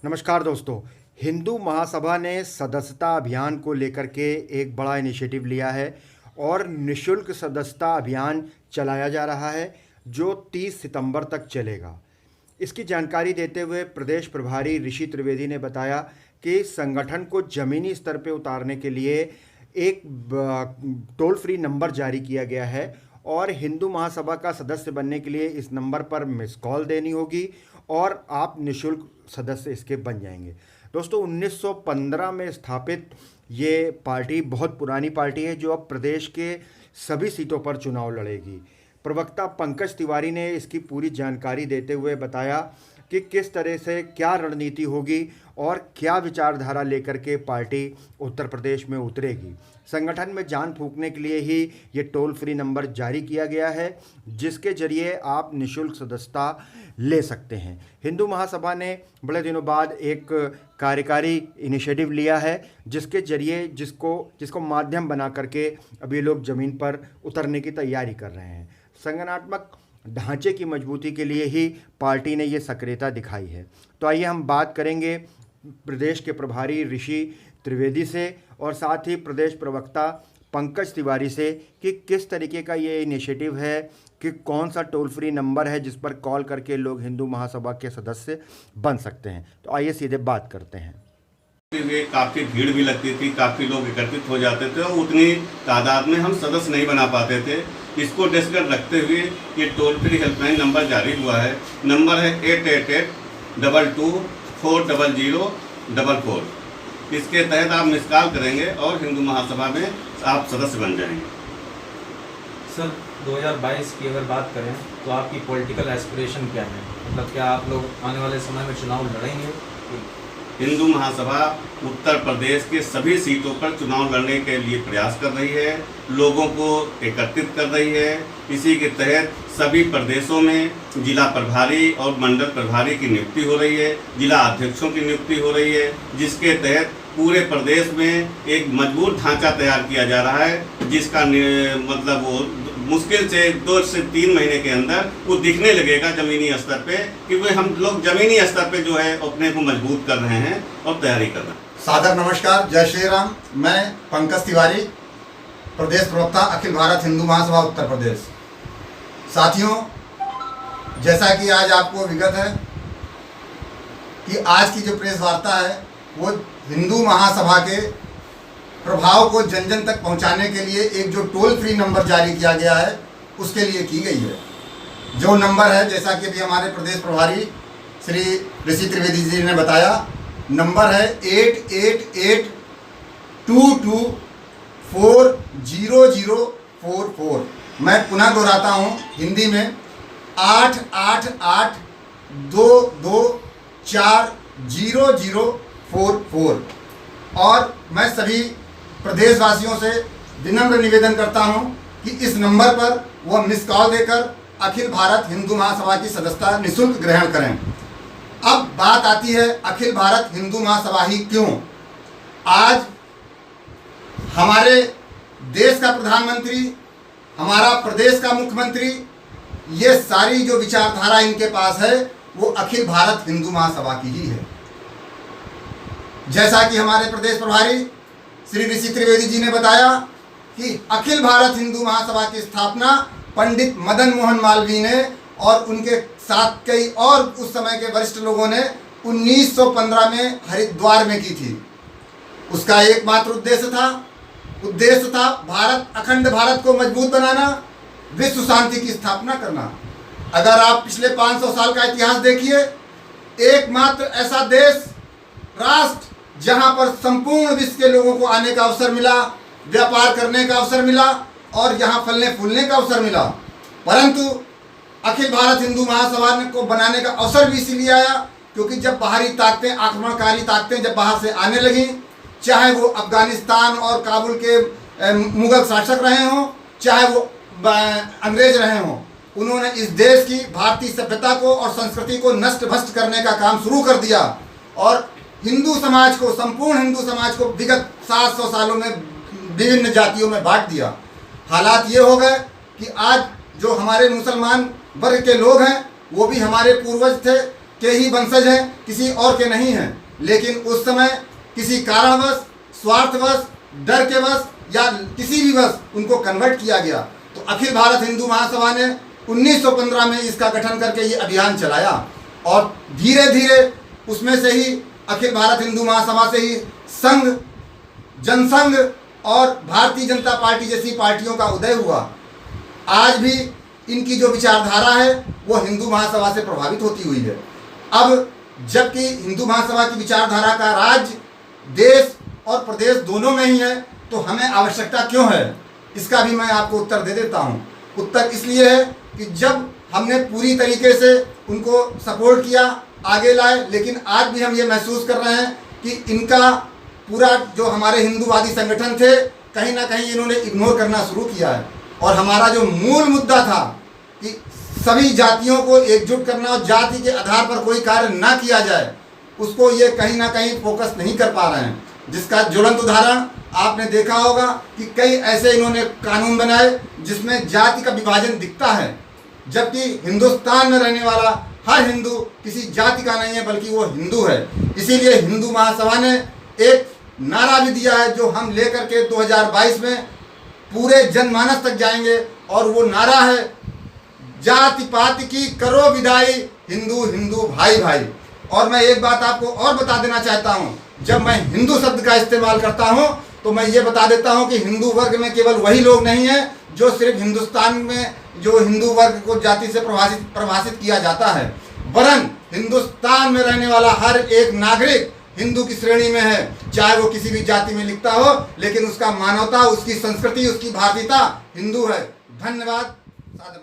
नमस्कार दोस्तों। हिंदू महासभा ने सदस्यता अभियान को लेकर के एक बड़ा इनिशिएटिव लिया है और निशुल्क सदस्यता अभियान चलाया जा रहा है जो 30 सितंबर तक चलेगा। इसकी जानकारी देते हुए प्रदेश प्रभारी ऋषि त्रिवेदी ने बताया कि संगठन को ज़मीनी स्तर पर उतारने के लिए एक टोल फ्री नंबर जारी किया गया है और हिंदू महासभा का सदस्य बनने के लिए इस नंबर पर मिस कॉल देनी होगी और आप निशुल्क सदस्य इसके बन जाएंगे। दोस्तों 1915 में स्थापित ये पार्टी बहुत पुरानी पार्टी है जो अब प्रदेश के सभी सीटों पर चुनाव लड़ेगी। प्रवक्ता पंकज तिवारी ने इसकी पूरी जानकारी देते हुए बताया कि किस तरह से क्या रणनीति होगी और क्या विचारधारा लेकर के पार्टी उत्तर प्रदेश में उतरेगी। संगठन में जान फूंकने के लिए ही ये टोल फ्री नंबर जारी किया गया है जिसके जरिए आप निशुल्क सदस्यता ले सकते हैं। हिंदू महासभा ने बड़े दिनों बाद एक कार्यकारी इनिशिएटिव लिया है जिसके जरिए जिसको माध्यम बना करके अब ये लोग ज़मीन पर उतरने की तैयारी कर रहे हैं। संगठनात्मक ढांचे की मजबूती के लिए ही पार्टी ने ये सक्रियता दिखाई है। तो आइए हम बात करेंगे प्रदेश के प्रभारी ऋषि त्रिवेदी से और साथ ही प्रदेश प्रवक्ता पंकज तिवारी से कि किस तरीके का ये इनिशिएटिव है, कि कौन सा टोल फ्री नंबर है जिस पर कॉल करके लोग हिंदू महासभा के सदस्य बन सकते हैं। तो आइए सीधे बात करते हैं। काफ़ी भीड़ भी लगती थी, काफ़ी लोग एकत्रित हो जाते थे और उतनी तादाद में हम सदस्य नहीं बना पाते थे। इसको दृष्टिगत रखते हुए ये टोल फ्री हेल्पलाइन नंबर जारी हुआ है। नंबर है 888-22-400-44। इसके तहत आप मिस कॉल करेंगे और हिंदू महासभा में आप सदस्य बन जाएंगे। सर 2022 की अगर बात करें तो आपकी पॉलिटिकल एस्पिरेशन क्या है? मतलब क्या आप लोग आने वाले समय में चुनाव लड़ेंगे? हिंदू महासभा उत्तर प्रदेश के सभी सीटों पर चुनाव लड़ने के लिए प्रयास कर रही है, लोगों को एकत्रित कर रही है। इसी के तहत सभी प्रदेशों में जिला प्रभारी और मंडल प्रभारी की नियुक्ति हो रही है, जिला अध्यक्षों की नियुक्ति हो रही है, जिसके तहत पूरे प्रदेश में एक मजबूत ढांचा तैयार किया जा रहा है जिसका मतलब वो मुश्किल से 2 से 3 महीने के अंदर वो दिखने लगेगा ज़मीनी स्तर पे, क्योंकि हम लोग ज़मीनी स्तर पे जो है अपने को मजबूत कर रहे हैं और तैयारी कर रहे हैं। सादर नमस्कार, जय श्री राम। मैं पंकज तिवारी, प्रदेश प्रवक्ता अखिल भारत हिंदू महासभा उत्तर प्रदेश। साथियों, जैसा कि आज आपको विगत है कि आज की जो प्रेस वार्ता है वो हिंदू महासभा के प्रभाव को जन जन तक पहुंचाने के लिए एक जो टोल फ्री नंबर जारी किया गया है उसके लिए की गई है। जो नंबर है, जैसा कि अभी हमारे प्रदेश प्रभारी श्री ऋषि त्रिवेदी जी ने बताया, नंबर है 888-22-400-44। मैं पुनः दोहराता हूँ हिंदी में, 888-22-400-44। और मैं सभी प्रदेशवासियों से विनम्र निवेदन करता हूं कि इस नंबर पर वह मिस कॉल देकर अखिल भारत हिंदू महासभा की सदस्यता निःशुल्क ग्रहण करें। अब बात आती है अखिल भारत हिंदू महासभा ही क्यों। आज हमारे देश का प्रधानमंत्री, हमारा प्रदेश का मुख्यमंत्री, ये सारी जो विचारधारा इनके पास है वो अखिल भारत हिंदू महासभा की ही है। जैसा कि हमारे प्रदेश प्रभारी श्री ऋषि त्रिवेदी जी ने बताया कि अखिल भारत हिंदू महासभा की स्थापना पंडित मदन मोहन मालवीय ने और उनके साथ कई और उस समय के वरिष्ठ लोगों ने 1915 में हरिद्वार में की थी। उसका एकमात्र उद्देश्य था अखंड भारत को मजबूत बनाना, विश्व शांति की स्थापना करना। अगर आप पिछले 500 साल का इतिहास देखिए, एकमात्र ऐसा देश, राष्ट्र जहां पर संपूर्ण विश्व के लोगों को आने का अवसर मिला, व्यापार करने का अवसर मिला और यहाँ फलने फूलने का अवसर मिला। परंतु अखिल भारत हिंदू महासभा को बनाने का अवसर भी इसीलिए आया क्योंकि जब बाहरी ताकतें, आक्रमणकारी ताकतें जब बाहर से आने लगी, चाहे वो अफगानिस्तान और काबुल के मुगल शासक रहे हों, चाहे वो अंग्रेज रहे हों, उन्होंने इस देश की भारतीय सभ्यता को और संस्कृति को नष्ट भ्रष्ट करने का काम शुरू कर दिया और हिंदू समाज को, संपूर्ण हिंदू समाज को विगत 700 सालों में विभिन्न जातियों में बांट दिया। हालात ये हो गए कि आज जो हमारे मुसलमान वर्ग के लोग हैं वो भी हमारे पूर्वज थे, के ही वंशज हैं, किसी और के नहीं हैं। लेकिन उस समय किसी कारणवश, स्वार्थवश, डर के वश या किसी भी वश उनको कन्वर्ट किया गया। तो अखिल भारत हिंदू महासभा ने 1915 में इसका गठन करके ये अभियान चलाया और धीरे धीरे उसमें से ही अखिल भारत हिंदू महासभा से ही संघ, जनसंघ और भारतीय जनता पार्टी जैसी पार्टियों का उदय हुआ। आज भी इनकी जो विचारधारा है वो हिंदू महासभा से प्रभावित होती हुई है। अब जबकि हिंदू महासभा की विचारधारा का राज्य, देश और प्रदेश दोनों में ही है, तो हमें आवश्यकता क्यों है, इसका भी मैं आपको उत्तर दे देता हूँ। उत्तर इसलिए है कि जब हमने पूरी तरीके से उनको सपोर्ट किया, आगे लाए, लेकिन आज भी हम ये महसूस कर रहे हैं कि इनका पूरा जो हमारे हिंदूवादी संगठन थे, कहीं ना कहीं इन्होंने इग्नोर करना शुरू किया है। और हमारा जो मूल मुद्दा था कि सभी जातियों को एकजुट करना और जाति के आधार पर कोई कार्य ना किया जाए, उसको ये कहीं ना कहीं फोकस नहीं कर पा रहे हैं। जिसका ज्वलंत उदाहरण आपने देखा होगा कि कई ऐसे इन्होंने कानून बनाए जिसमें जाति का विभाजन दिखता है, जबकि हिंदुस्तान में रहने वाला हर हिंदू किसी जाति का नहीं है, बल्कि वो हिंदू है। इसीलिए हिंदू महासभा ने एक नारा भी दिया है जो हम लेकर के 2022 में पूरे जनमानस तक जाएंगे, और वो नारा है, जाति पाति की करो विदाई, हिंदू हिंदू भाई भाई। और मैं एक बात आपको और बता देना चाहता हूँ, जब मैं हिंदू शब्द का इस्तेमाल करता हूँ तो मैं ये बता देता हूँ कि हिंदू वर्ग में केवल वही लोग नहीं हैं जो सिर्फ हिंदुस्तान में जो हिंदू वर्ग को जाति से परिभाषित किया जाता है, वरन हिंदुस्तान में रहने वाला हर एक नागरिक हिंदू की श्रेणी में है, चाहे वो किसी भी जाति में लिखता हो, लेकिन उसका मानवता, उसकी संस्कृति, उसकी भारतीयता हिंदू है। धन्यवाद। सादर